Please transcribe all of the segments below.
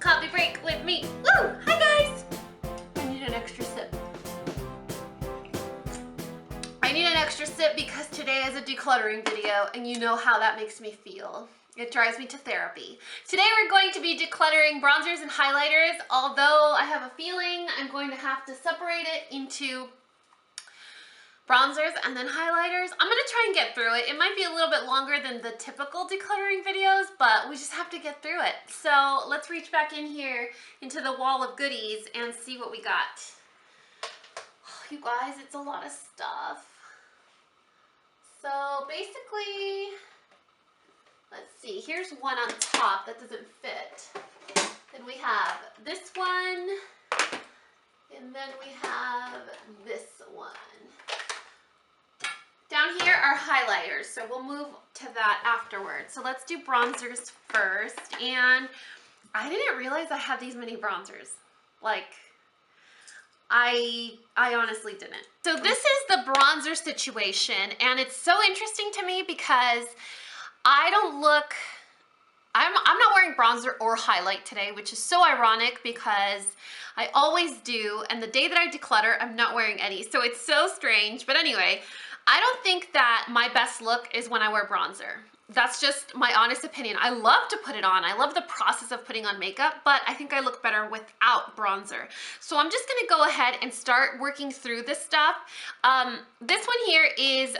Coffee break with me. Woo! Hi guys! I need an extra sip. I need an extra sip because today is a decluttering video and you know how that makes me feel. It drives me to therapy. Today we're going to be decluttering bronzers and highlighters, although I have a feeling I'm going to have to separate it into bronzers and then highlighters. I'm gonna try and get through it. It might be a little bit longer than the typical decluttering videos, but we just have to get through it. So let's reach back in here into the wall of goodies and see what we got. Oh, you guys, it's a lot of stuff. So basically, let's see, here's one on top that doesn't fit. Then we have this one, and then we have this one. Down here are highlighters, so we'll move to that afterwards. So let's do bronzers first, and I didn't realize I had these many bronzers. Like, I honestly didn't. So this is the bronzer situation, and it's so interesting to me because I don't look, I'm not wearing bronzer or highlight today, which is so ironic because I always do, and the day that I declutter, I'm not wearing any, so it's so strange. But anyway, I don't think that my best look is when I wear bronzer. That's just my honest opinion. I love to put it on. I love the process of putting on makeup, but I think I look better without bronzer. So I'm just gonna go ahead and start working through this stuff. This one here is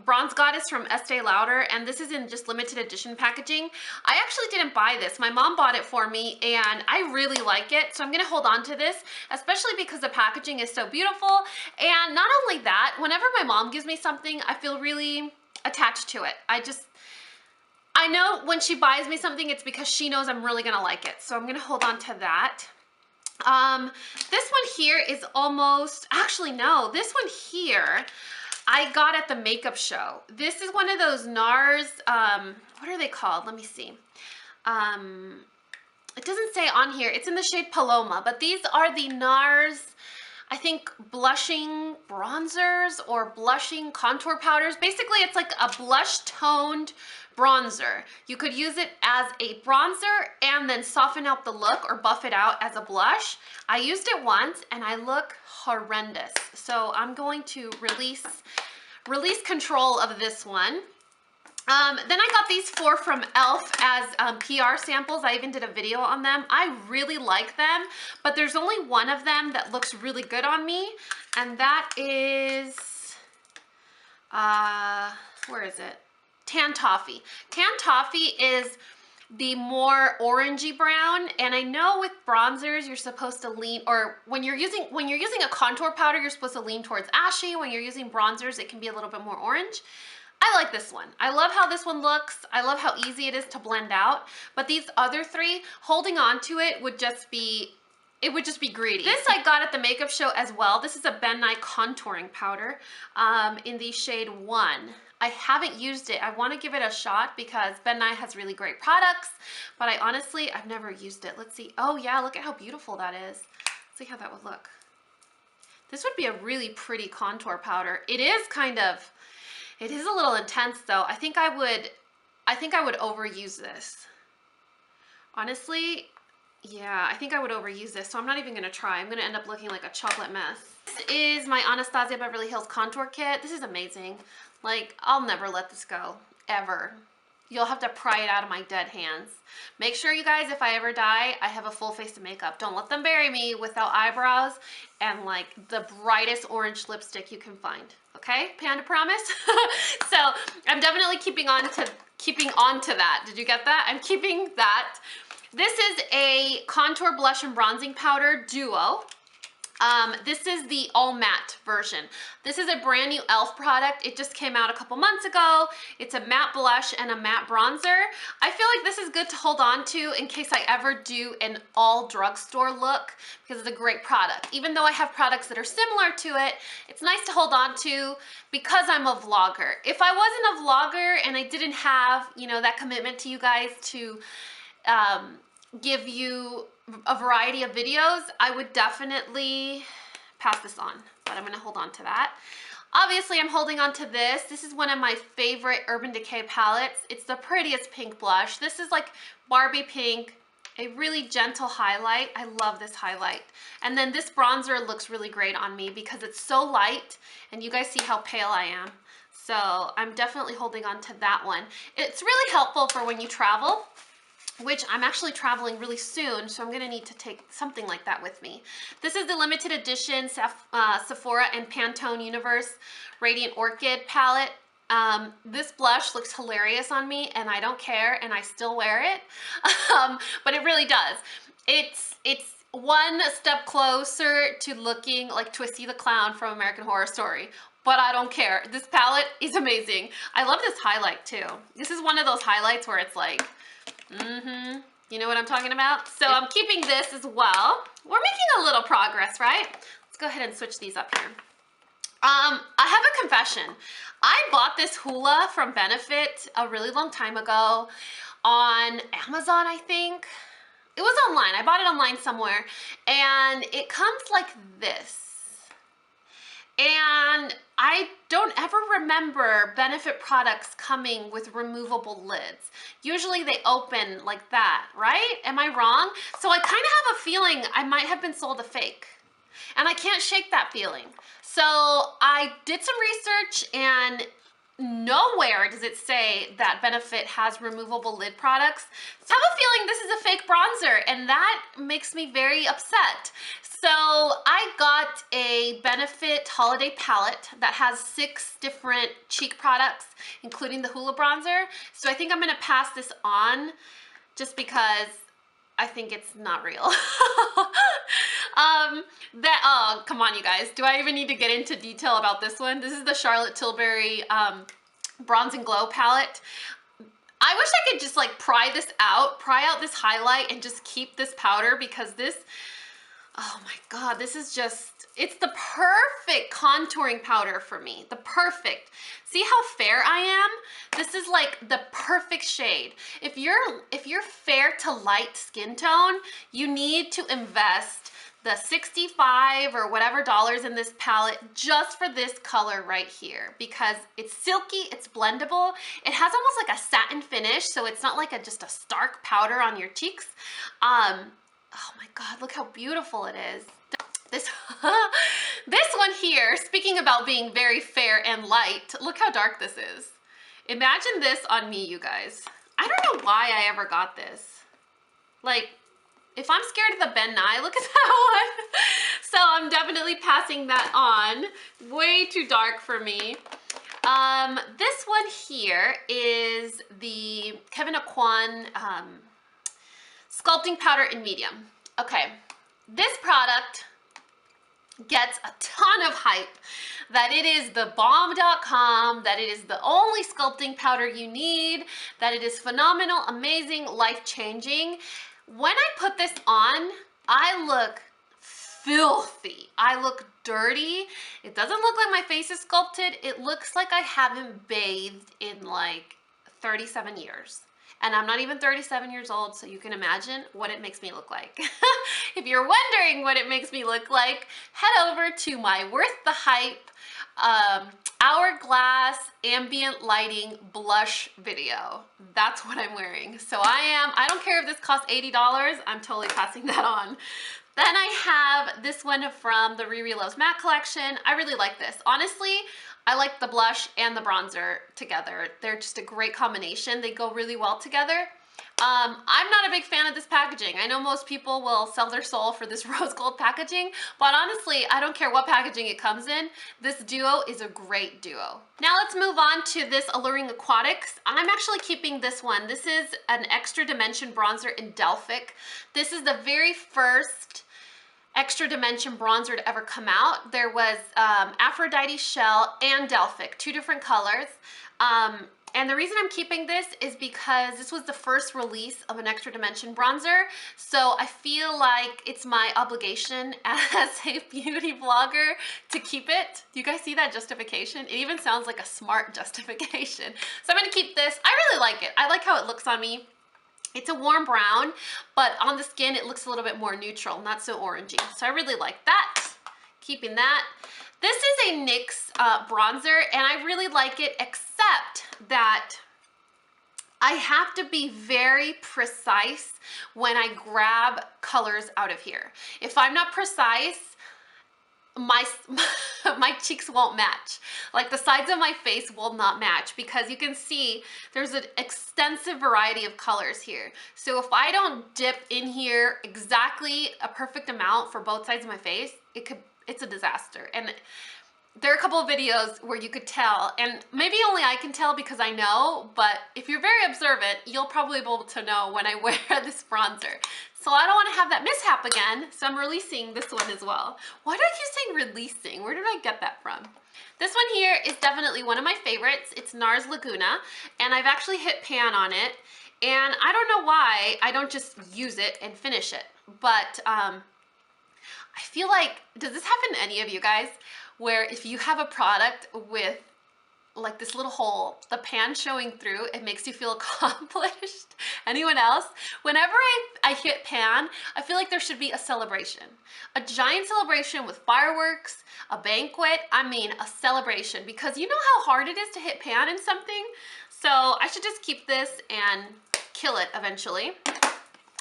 Bronze Goddess from Estee Lauder, and this is in just limited edition packaging. I actually didn't buy this. My mom bought it for me, and I really like it, so I'm gonna hold on to this, especially because the packaging is so beautiful. And not only that, whenever my mom gives me something, I feel really attached to it. I know when she buys me something, it's because she knows I'm really gonna like it. So I'm gonna hold on to that. This one here is almost, actually no, this one here I got at the makeup show. This is one of those NARS, what are they called? Let me see. It doesn't say on here, it's in the shade Paloma, but these are the NARS, I think, blushing bronzers or blushing contour powders. Basically, it's like a blush toned bronzer. You could use it as a bronzer and then soften out the look or buff it out as a blush. I used it once and I look horrendous. So I'm going to release control of this one. Then I got these four from e.l.f. as PR samples. I even did a video on them. I really like them, but there's only one of them that looks really good on me, and that is, where is it? Tan Toffee. Tan Toffee is the more orangey brown, and I know with bronzers you're supposed to lean, or when you're using a contour powder, you're supposed to lean towards ashy. When you're using bronzers, it can be a little bit more orange. I like this one. I love how this one looks. I love how easy it is to blend out. But these other three, holding on to it would just be, it would just be greedy. This I got at the makeup show as well. This is a Ben Nye contouring powder in the shade 1. I haven't used it. I want to give it a shot because Ben Nye has really great products, but I've never used it. Let's see. Oh yeah, look at how beautiful that is. Let's see how that would look. This would be a really pretty contour powder. It is a little intense though. I think I would overuse this. Honestly, yeah, I think I would overuse this, so I'm not even gonna try. I'm gonna end up looking like a chocolate mess. This is my Anastasia Beverly Hills contour kit. This is amazing. Like, I'll never let this go, ever. You'll have to pry it out of my dead hands. Make sure, you guys, if I ever die, I have a full face of makeup. Don't let them bury me without eyebrows and like the brightest orange lipstick you can find. Okay, Panda promise? So I'm definitely keeping on to that. Did you get that? I'm keeping that. This is a contour blush and bronzing powder duo. This is the all matte version. This is a brand new e.l.f. product. It just came out a couple months ago. It's a matte blush and a matte bronzer. I feel like this is good to hold on to in case I ever do an all drugstore look because it's a great product. Even though I have products that are similar to it, it's nice to hold on to because I'm a vlogger. If I wasn't a vlogger and I didn't have, you know, that commitment to you guys to give you a variety of videos, I would definitely pass this on, but I'm gonna hold on to that. Obviously, I'm holding on to this. This is one of my favorite Urban Decay palettes. It's the prettiest pink blush. This is like Barbie pink, a really gentle highlight. I love this highlight. And then this bronzer looks really great on me because it's so light, and you guys see how pale I am. So I'm definitely holding on to that one. It's really helpful for when you travel, which I'm actually traveling really soon, so I'm gonna need to take something like that with me. This is the limited edition Sephora and Pantone Universe Radiant Orchid palette. This blush looks hilarious on me, and I don't care, and I still wear it, but it really does. It's one step closer to looking like Twisty the Clown from American Horror Story, but I don't care. This palette is amazing. I love this highlight too. This is one of those highlights where it's like, you know what I'm talking about? So I'm keeping this as well. We're making a little progress, right? Let's go ahead and switch these up here. I have a confession. I bought this hula from Benefit a really long time ago on Amazon, I think. It was online. I bought it online somewhere, and it comes like this. And I don't ever remember Benefit products coming with removable lids. Usually they open like that, right? Am I wrong? So I kind of have a feeling I might have been sold a fake, and I can't shake that feeling. So I did some research, and nowhere does it say that Benefit has removable lid products. So I have a feeling this is a fake bronzer, and that makes me very upset. So I got a Benefit holiday palette that has 6 different cheek products, including the Hula bronzer. So I think I'm gonna pass this on just because I think it's not real. Oh, come on, you guys. Do I even need to get into detail about this one? This is the Charlotte Tilbury Bronze and Glow palette. I wish I could just like pry out this highlight and just keep this powder, because this, oh my God, this is just, it's the perfect contouring powder for me. The perfect. See how fair I am? This is like the perfect shade. If you're fair to light skin tone, you need to invest the $65 or whatever in this palette just for this color right here, because it's silky, it's blendable. It has almost like a satin finish, so it's not like just a stark powder on your cheeks. Oh my God, look how beautiful it is. This, this one here, speaking about being very fair and light, look how dark this is. Imagine this on me, you guys. I don't know why I ever got this. Like, if I'm scared of the Ben Nye, look at that one. So I'm definitely passing that on. Way too dark for me. This one here is the Kevyn Aucoin sculpting powder in medium. Okay, this product gets a ton of hype, that it is the bomb.com, that it is the only sculpting powder you need, that it is phenomenal, amazing, life-changing. When I put this on, I look filthy. I look dirty. It doesn't look like my face is sculpted. It looks like I haven't bathed in like 37 years. And I'm not even 37 years old, so you can imagine what it makes me look like. If you're wondering what it makes me look like, head over to my Worth the Hype Hourglass ambient lighting blush video. That's what I'm wearing. So I don't care if this costs $80, I'm totally passing that on. Then I have this one from the Riri Loves Matte collection. I really like this. Honestly, I like the blush and the bronzer together. They're just a great combination. They go really well together. I'm not a big fan of this packaging. I know most people will sell their soul for this rose gold packaging, but honestly, I don't care what packaging it comes in. This duo is a great duo. Now let's move on to this Alluring Aquatics. I'm actually keeping this one. This is an Extra Dimension bronzer in Delphic. This is the very first Extra Dimension bronzer to ever come out. There was Aphrodite Shell and Delphic, 2 different colors. And the reason I'm keeping this is because this was the first release of an Extra Dimension bronzer, so I feel like it's my obligation as a beauty vlogger to keep it. Do you guys see that justification? It even sounds like a smart justification. So I'm gonna keep this. I really like it. I like how it looks on me. It's a warm brown, but on the skin it looks a little bit more neutral, not so orangey. So I really like that. Keeping that. This is a NYX bronzer, and I really like it, except that I have to be very precise when I grab colors out of here. If I'm not precise, my my cheeks won't match. Like the sides of my face will not match, because you can see there's an extensive variety of colors here. So if I don't dip in here exactly a perfect amount for both sides of my face, it's a disaster. And there are a couple of videos where you could tell, and maybe only I can tell because I know, but if you're very observant, you'll probably be able to know when I wear this bronzer. So I don't want to have that mishap again, so I'm releasing this one as well. Why do I keep saying releasing? Where did I get that from? This one here is definitely one of my favorites. It's NARS Laguna, and I've actually hit pan on it, and I don't know why I don't just use it and finish it, but I feel like, does this happen to any of you guys? Where if you have a product with like this little hole, the pan showing through, it makes you feel accomplished. Anyone else? Whenever I hit pan, I feel like there should be a celebration. A giant celebration with fireworks, a banquet, I mean a celebration, because you know how hard it is to hit pan in something? So I should just keep this and kill it eventually.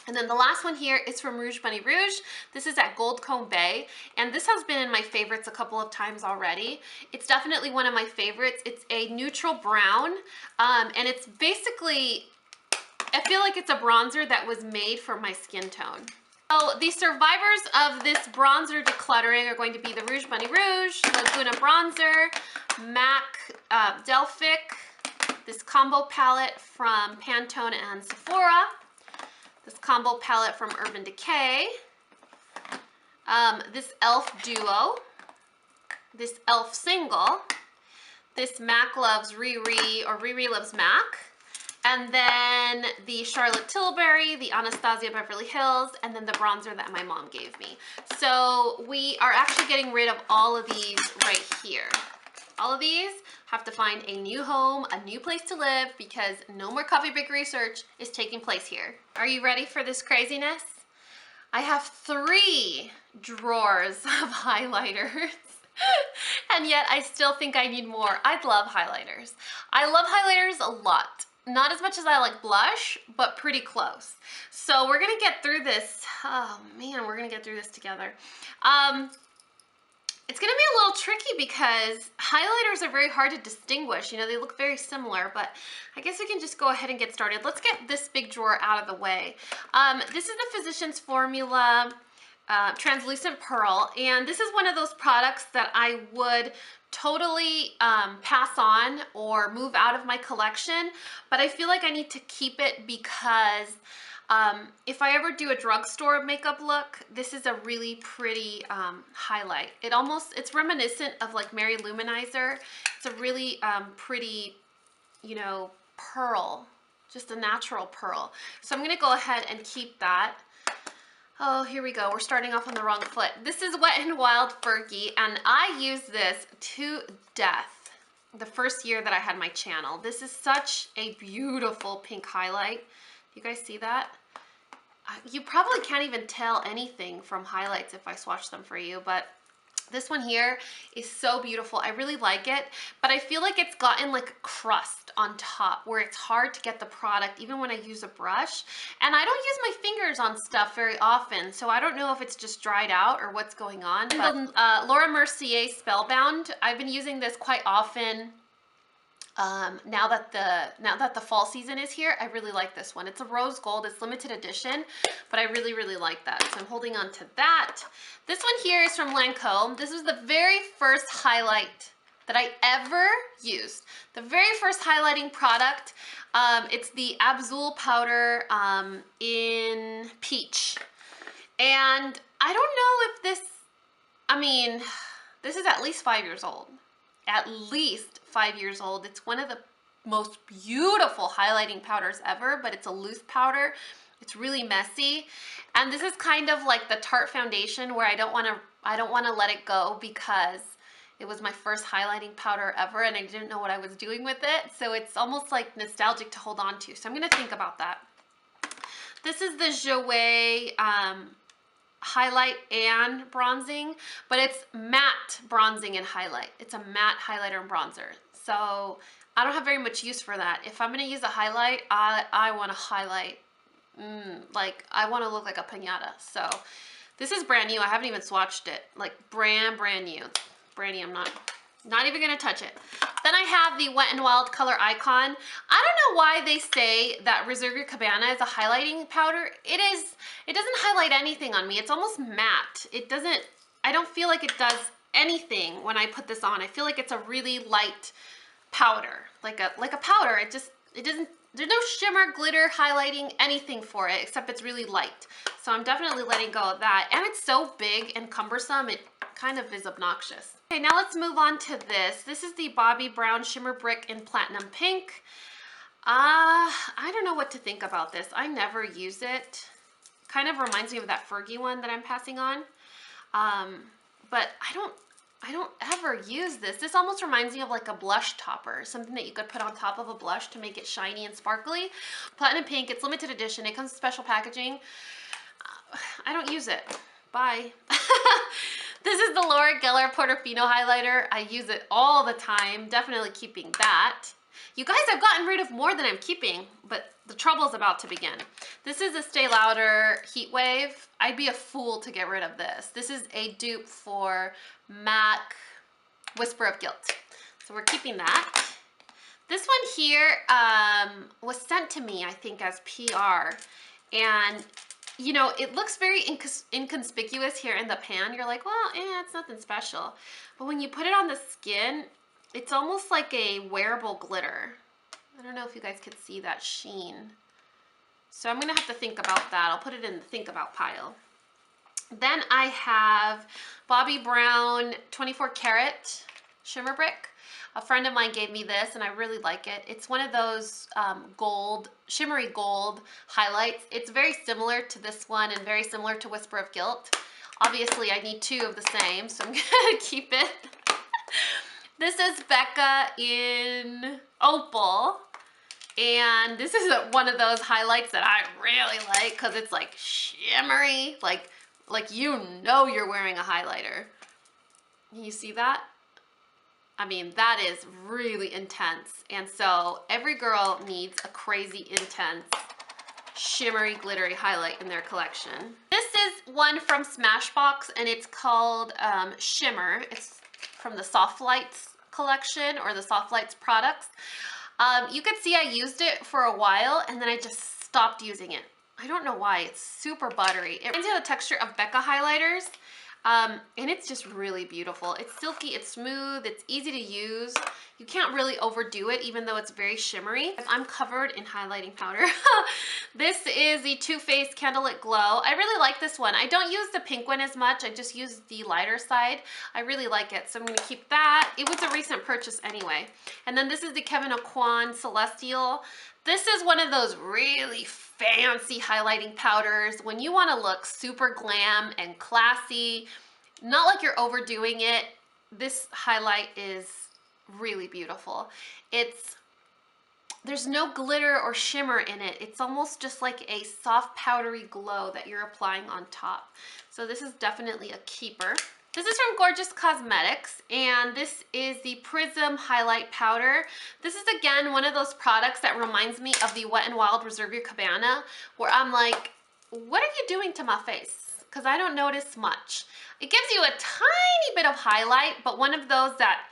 And then the last one here is from Rouge Bunny Rouge. This is at Gold Comb Bay, and this has been in my favorites a couple of times already. It's definitely one of my favorites. It's a neutral brown, and it's basically, I feel like it's a bronzer that was made for my skin tone. So the survivors of this bronzer decluttering are going to be the Rouge Bunny Rouge, Laguna Bronzer, MAC Delphic, this combo palette from Pantone and Sephora, this combo palette from Urban Decay, this e.l.f. Duo, this e.l.f. Single, this MAC Loves Riri, or Riri Loves MAC, and then the Charlotte Tilbury, the Anastasia Beverly Hills, and then the bronzer that my mom gave me. So we are actually getting rid of all of these right here. All of these have to find a new home, a new place to live, because no more coffee break research is taking place here. Are you ready for this craziness? I have 3 drawers of highlighters. And yet I still think I need more. I love highlighters. I love highlighters a lot. Not as much as I like blush, but pretty close. So we're gonna get through this. Oh man, we're gonna get through this together. It's gonna be a little tricky because highlighters are very hard to distinguish. You know, they look very similar, but I guess we can just go ahead and get started. Let's get this big drawer out of the way. This is the Physicians Formula Translucent Pearl, and this is one of those products that I would totally pass on or move out of my collection, but I feel like I need to keep it because if I ever do a drugstore makeup look, this is a really pretty highlight. It's reminiscent of like Mary Luminizer. It's a really pretty, you know, pearl, just a natural pearl. So I'm gonna go ahead and keep that. Oh, here we go. We're starting off on the wrong foot. This is Wet n Wild Fergie, and I used this to death the first year that I had my channel. This is such a beautiful pink highlight. You guys see that? You probably can't even tell anything from highlights if I swatch them for you, but this one here is so beautiful. I really like it, but I feel like it's gotten like a crust on top where it's hard to get the product even when I use a brush. And I don't use my fingers on stuff very often, so I don't know if it's just dried out or what's going on. But Laura Mercier Spellbound, I've been using this quite often. Now that the fall season is here, I really like this one. It's a rose gold, it's limited edition, but I really, really like that. So I'm holding on to that. This one here is from Lancome. This was the very first highlight that I ever used. The very first highlighting product. It's the Absol powder in Peach. And I don't know if this, I mean, this is at least 5 years old. At least 5 years old. It's one of the most beautiful highlighting powders ever, but it's a loose powder. It's really messy. And this is kind of like the Tarte foundation where I don't want to let it go because it was my first highlighting powder ever and I didn't know what I was doing with it. So it's almost like nostalgic to hold on to. So I'm going to think about that. This is the Jouer highlight and bronzing, but it's matte bronzing and highlight. It's a matte highlighter and bronzer. So I don't have very much use for that. If I'm gonna use a highlight, I want to highlight, like I want to look like a piñata. So this is brand new. I haven't even swatched it. Like brand new. Brand new. I'm not even gonna touch it. Then I have the Wet n Wild Color Icon. I don't know why they say that Reserve Your Cabana is a highlighting powder. It is. It doesn't highlight anything on me. It's almost matte. It doesn't. I don't feel like it does anything when I put this on. I feel like it's a really light powder, like a powder. It doesn't. There's no shimmer, glitter, highlighting, anything for it, except it's really light. So I'm definitely letting go of that. And it's so big and cumbersome, it kind of is obnoxious. Okay, now let's move on to this. This is the Bobbi Brown Shimmer Brick in Platinum Pink. I don't know what to think about this. I never use it. Kind of reminds me of that Fergie one that I'm passing on. But I don't ever use this. This almost reminds me of like a blush topper, something that you could put on top of a blush to make it shiny and sparkly. Platinum Pink, it's limited edition. It comes with special packaging. I don't use it. Bye. This is the Laura Geller Portofino highlighter. I use it all the time. Definitely keeping that. You guys, I've gotten rid of more than I'm keeping, but the trouble's about to begin. This is a Stay Lauder Heat Wave. I'd be a fool to get rid of this. This is a dupe for MAC Whisper of Guilt. So we're keeping that. This one here was sent to me, I think, as PR. And, you know, it looks very inconspicuous here in the pan. You're like, well, it's nothing special. But when you put it on the skin, it's almost like a wearable glitter. I don't know if you guys could see that sheen. So I'm gonna have to think about that. I'll put it in the think about pile. Then I have Bobbi Brown 24 Karat Shimmer Brick. A friend of mine gave me this and I really like it. It's one of those shimmery gold highlights. It's very similar to this one and very similar to Whisper of Guilt. Obviously I need two of the same, so I'm gonna keep it. This is Becca in Opal. And this is one of those highlights that I really like because it's like shimmery, like you know you're wearing a highlighter. You see that? I mean, that is really intense. And so every girl needs a crazy intense, shimmery, glittery highlight in their collection. This is one from Smashbox and it's called Shimmer. It's from the Soft Lights collection or the Soft Lights products. You could see I used it for a while and then I just stopped using it. I don't know why. It's super buttery. It reminds me of the texture of Becca highlighters. And it's just really beautiful. It's silky, it's smooth, it's easy to use. You can't really overdo it even though it's very shimmery. I'm covered in highlighting powder. This is the Too Faced Candlelit Glow. I really like this one. I don't use the pink one as much. I just use the lighter side. I really like it, so I'm gonna keep that. It was a recent purchase anyway. And then this is the Kevyn Aucoin Celestial. This is one of those really fancy highlighting powders when you want to look super glam and classy, not like you're overdoing it. This highlight is really beautiful. There's no glitter or shimmer in it. It's almost just like a soft powdery glow that you're applying on top. So this is definitely a keeper. This is from Gorgeous Cosmetics, and this is the Prism Highlight Powder. This is, again, one of those products that reminds me of the Wet n Wild Reserve Your Cabana, where I'm like, what are you doing to my face? Because I don't notice much. It gives you a tiny bit of highlight, but one of those that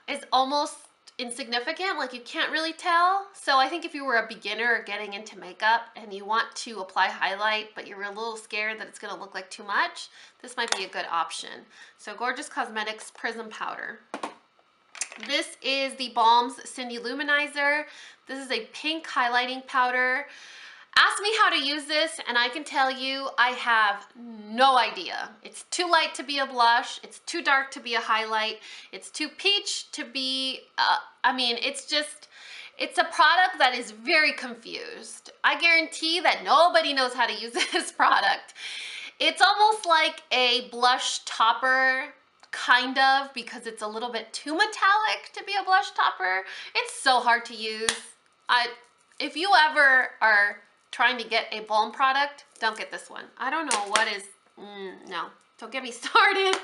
is almost insignificant, like you can't really tell. So I think if you were a beginner getting into makeup and you want to apply highlight but you're a little scared that it's going to look like too much, this might be a good option. So Gorgeous Cosmetics Prism Powder. This is the Balms Cindy Luminizer. This is a pink highlighting powder. Ask me how to use this and I can tell you I have no idea. It's too light to be a blush. It's too dark to be a highlight. It's too peach to be, I mean, it's a product that is very confused. I guarantee that nobody knows how to use this product. It's almost like a blush topper, kind of, because it's a little bit too metallic to be a blush topper. It's so hard to use. If you ever are trying to get a balm product, don't get this one. I don't know what is, no, don't get me started.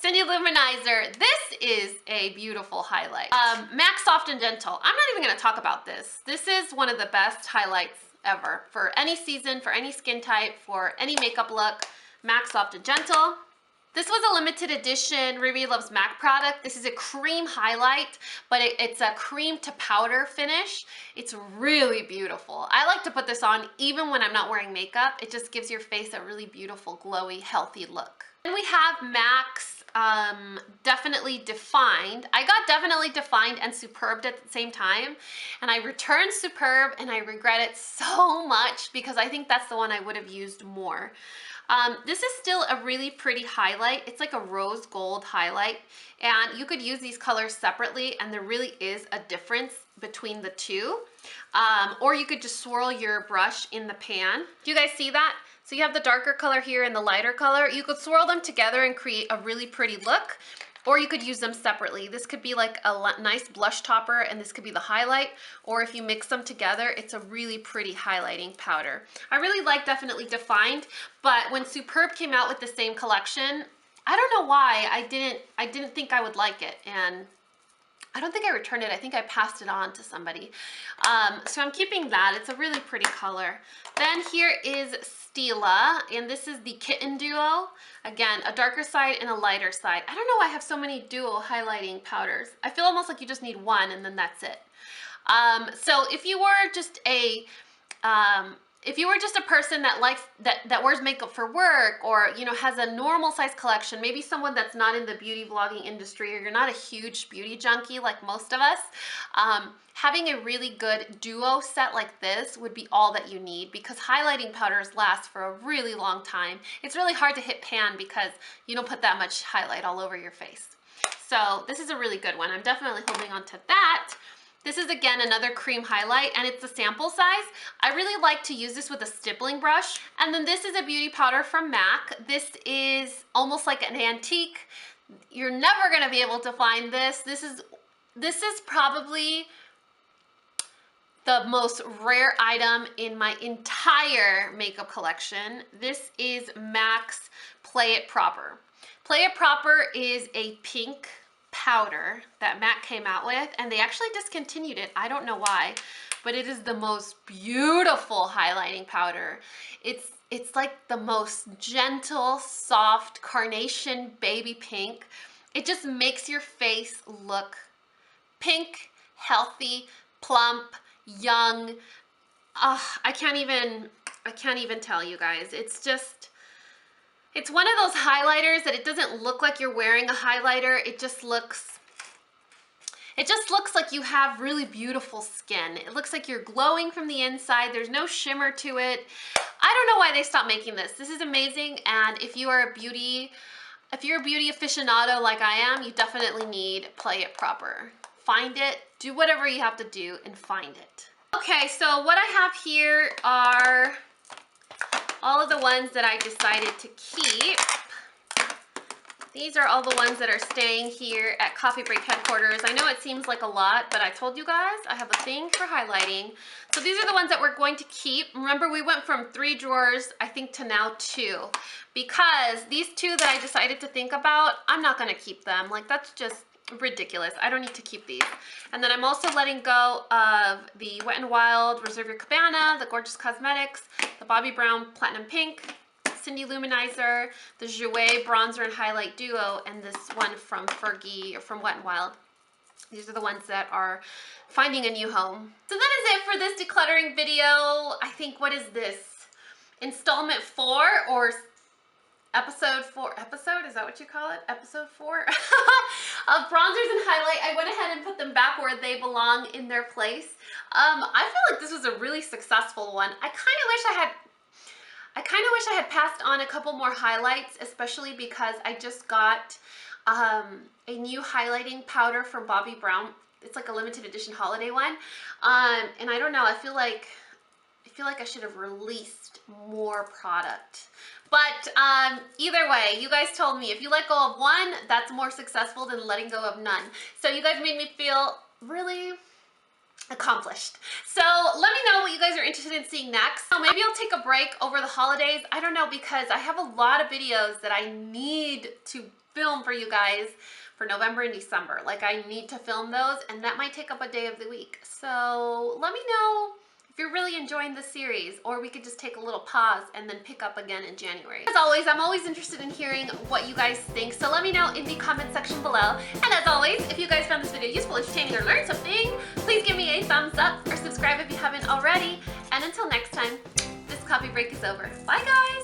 Cindy Luminizer. This is a beautiful highlight. MAC Soft and Gentle. I'm not even gonna talk about this. This is one of the best highlights ever for any season, for any skin type, for any makeup look. MAC Soft and Gentle. This was a limited edition Ruby Loves MAC product. This is a cream highlight, but it's a cream to powder finish. It's really beautiful. I like to put this on even when I'm not wearing makeup. It just gives your face a really beautiful, glowy, healthy look. Then we have MAC's Definitely Defined. I got Definitely Defined and Superb at the same time, and I returned Superb and I regret it so much because I think that's the one I would have used more. This is still a really pretty highlight. It's like a rose gold highlight, and you could use these colors separately, and there really is a difference between the two. Or you could just swirl your brush in the pan. Do you guys see that? So you have the darker color here and the lighter color. You could swirl them together and create a really pretty look, or you could use them separately. This could be like a nice blush topper, and this could be the highlight, or if you mix them together, it's a really pretty highlighting powder. I really like Definitely Defined, but when Superb came out with the same collection, I don't know why I didn't think I would like it, and I don't think I returned it. I think I passed it on to somebody. So I'm keeping that. It's a really pretty color. Then here is Stila, and this is the Kitten Duo. Again, a darker side and a lighter side. I don't know why I have so many duo highlighting powders. I feel almost like you just need one and then that's it. So if you were just a person that likes that wears makeup for work, or has a normal size collection, maybe someone that's not in the beauty vlogging industry, or you're not a huge beauty junkie like most of us, having a really good duo set like this would be all that you need, because highlighting powders last for a really long time. It's really hard to hit pan because you don't put that much highlight all over your face. So this is a really good one. I'm definitely holding on to that. This is again another cream highlight, and it's a sample size. I really like to use this with a stippling brush. And then this is a beauty powder from MAC. This is almost like an antique. You're never gonna be able to find this. This is probably the most rare item in my entire makeup collection. This is MAC's Play It Proper. Play It Proper is a pink powder that MAC came out with, and they actually discontinued it. I don't know why, but it is the most beautiful highlighting powder. It's like the most gentle, soft carnation baby pink. It just makes your face look pink, healthy, plump, young. I can't even tell you guys. It's one of those highlighters that it doesn't look like you're wearing a highlighter. It just looks like you have really beautiful skin. It looks like you're glowing from the inside. There's no shimmer to it. I don't know why they stopped making this. This is amazing, and if you're a beauty aficionado like I am, you definitely need Play It Proper. Find it, do whatever you have to do, and find it. Okay, so what I have here are all of the ones that I decided to keep. These are all the ones that are staying here at Coffee Break headquarters. I know it seems like a lot, but I told you guys I have a thing for highlighting. So these are the ones that we're going to keep. Remember, we went from 3 drawers, I think, to now 2. Because these 2 that I decided to think about, I'm not gonna keep them. Like, that's just ridiculous. I don't need to keep these. And then I'm also letting go of the Wet n Wild Reserve Your Cabana, the Gorgeous Cosmetics, the Bobbi Brown Platinum Pink, Cindy Luminizer, the Jouer Bronzer and Highlight Duo, and this one from Fergie, or from Wet n Wild. These are the ones that are finding a new home. So that is it for this decluttering video. I think, what is this? Installment 4 or episode 4? Episode? Is that what you call it? Episode 4? Of bronzers and highlight. I went ahead and put them back where they belong in their place. I feel like this was a really successful one. I kind of wish I had passed on a couple more highlights, especially because I just got a new highlighting powder from Bobbi Brown. It's like a limited edition holiday one. And I don't know, I feel like I should have released more product. But either way, you guys told me if you let go of one, that's more successful than letting go of none. So you guys made me feel really accomplished. So let me know what you guys are interested in seeing next. So maybe I'll take a break over the holidays. I don't know, because I have a lot of videos that I need to film for you guys for November and December. Like, I need to film those, and that might take up a day of the week. So let me know if you're really enjoying this series, or we could just take a little pause and then pick up again in January. As always, I'm always interested in hearing what you guys think, so let me know in the comment section below. And as always, if you guys found this video useful, entertaining, or learned something, please give me a thumbs up or subscribe if you haven't already. And until next time, this coffee break is over. Bye guys!